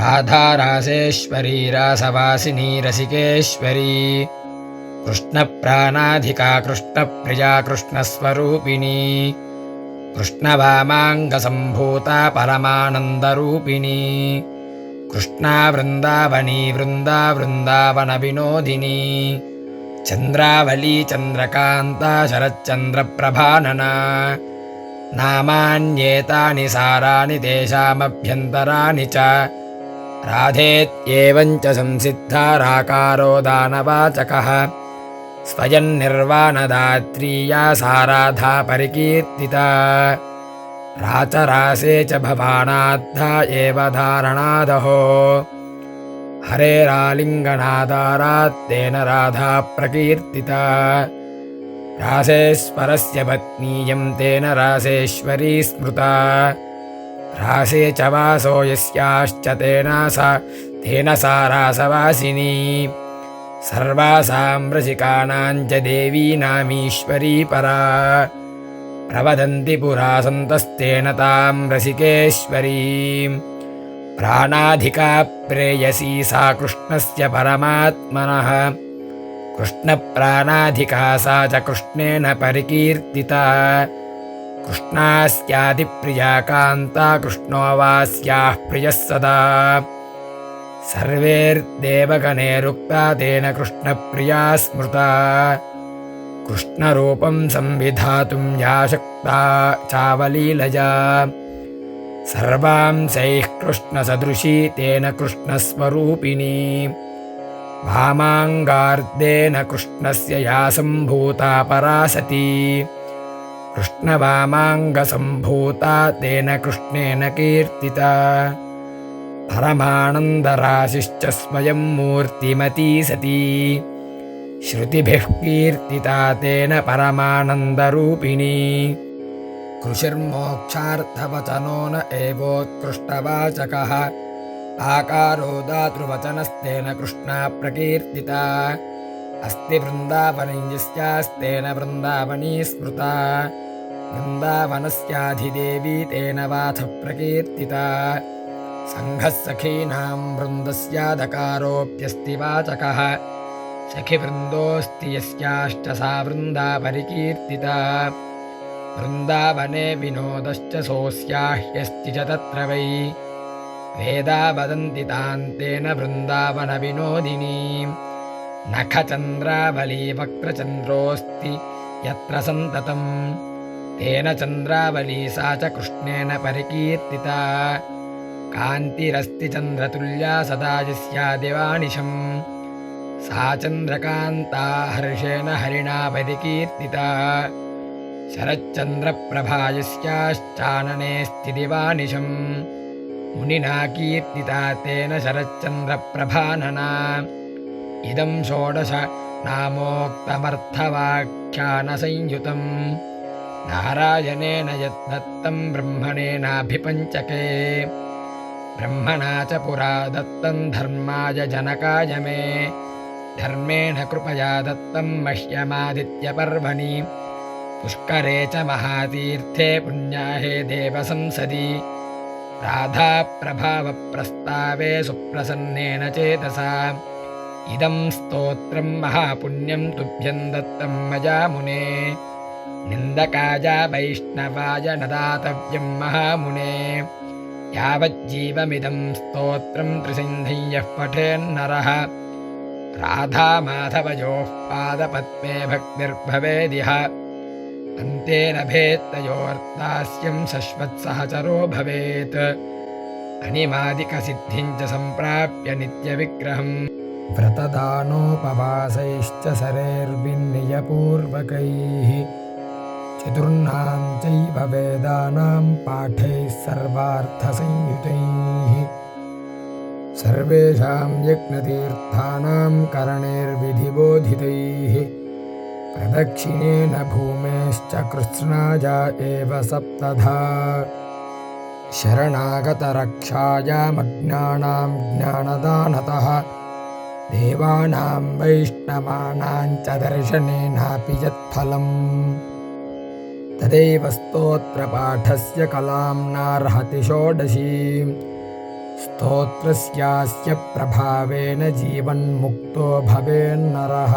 राधारासेश्वरी रासवासिनी रसिकेश्वरी कृष्णप्राणाधिका कृष्णप्रिया कृष्णस्वरूपिणी कृष्णवामाङ्गसम्भूता परमानन्दरूपिणी कृष्णा वृन्दावनी वृन्दावनविनोदिनी चन्द्रावली चन्द्रकान्ता शरच्चन्द्रप्रभानना नामान्येतानि साराणि तेषामभ्यन्तराणि च राधेत्येवञ्च संसिद्धा राकारो दानवाचकः स्वयं निर्वाणदात्रीया सा राधा परिकीर्तिता राचरासे च भवानाद्धा एव धारणादहो हरेरालिङ्गनादारात्तेन राधा प्रकीर्तिता रासेश्वरस्य पत्नीयं तेन रासेश्वरी स्मृता रासे च वासो यस्याश्च तेन सा रासवासिनी सर्वासां रसिकानां च देवीनामीश्वरी परा प्रवदन्ति पुरा सन्तस्तेन तां रसिकेश्वरीं प्राणाधिका प्रेयसी सा कृष्णस्य परमात्मनः कृष्णप्राणाधिका सा च कृष्णेन परिकीर्तिता कृष्णास्यादिप्रिया कान्ता कृष्णो वास्याः प्रियः सदा सर्वैर्देवगणैरुक्ता तेन कृष्णप्रिया स्मृता कृष्णरूपं संविधातुं या शक्ता चावलीलया सर्वांशैः कृष्णसदृशी तेन कृष्णस्वरूपिणी वामाङ्गार्देन कृष्णस्य या सम्भूता परासती कृष्णवामाङ्गसम्भूता तेन कृष्णेन कीर्तिता परमानन्दराशिश्च स्वयं मूर्तिमती सती श्रुतिभिः कीर्तिता तेन परमानन्दरूपिणी कृषिर्मोक्षार्थवचनो न एवोत्कृष्टवाचकः आकारो दातृवचनस्तेन कृष्णा प्रकीर्तिता अस्ति वृन्दावनी यस्यास्तेन वृन्दावनी स्मृता वृन्दावनस्याधिदेवी तेन वाथ प्रकीर्तिता सङ्घः सखीनां वृन्दस्यादकारोऽप्यस्ति वाचकः सखिवृन्दोऽस्ति यस्याश्च सा वृन्दा परिकीर्तिता वृन्दावने विनोदश्च सोऽस्याह्यस्ति च तत्र वै वेदा वदन्ति तां तेन वृन्दावनविनोदिनीं नखचन्द्रावली वक्त्रचन्द्रोऽस्ति यत्र सन्ततं तेन चन्द्रावली सा च कृष्णेन परिकीर्तिता कान्तिरस्ति चन्द्रतुल्या सदा यस्या दिवानिशं सा चन्द्रकान्ता हर्षेण हरिणा परिकीर्तिता शरच्चन्द्रप्रभा यस्याश्चाननेऽस्ति दिवानिशं मुनिना कीर्तिता तेन शरच्चन्द्रप्रभानना इदं षोडश नामोक्तमर्थवाख्यानसंयुतं नारायणेन यद्दत्तं ब्रह्मणेनाभिपञ्चके ब्रह्मणा च पुरा दत्तं धर्माय जनकाय मे धर्मेण कृपया दत्तं मह्यमादित्यपर्वणि पुष्करे च महातीर्थे पुण्याहे देवसंसदि राधाप्रभावप्रस्तावे सुप्रसन्नेन चेतसा इदं स्तोत्रं महापुण्यं तुभ्यं दत्तं मया मुने निन्दकाय वैष्णवाय न दातव्यं महामुने यावज्जीवमिदं स्तोत्रं त्रिसिन्धं यः पठेन्नरः राधामाधवयोः पादपद्मे भक्तिर्भवेदिह अन्ते लभेत्तयोर्दास्यं शश्वत्सहचरो भवेत् अनिमादिकसिद्धिं च सम्प्राप्य नित्यविग्रहम् व्रतदानोपवासैश्च सरेर्विन्नियपूर्वकैः चतुर्णां चैव वेदानां पाठैः सर्वार्थसंयुतैः सर्वेषां यज्ञतीर्थानां करणैर्विधिबोधितैः प्रदक्षिणेन भूमेश्च कृत्स्नाया एव सप्तधा शरणागतरक्षायामज्ञानां ज्ञानदानतः देवानां वैष्णवानां च दर्शनेनापि यत्फलम् तदैव स्तोत्रपाठस्य कलां नार्हति षोडशीं स्तोत्रस्यास्य प्रभावेन जीवन्मुक्तो भवेन्नरः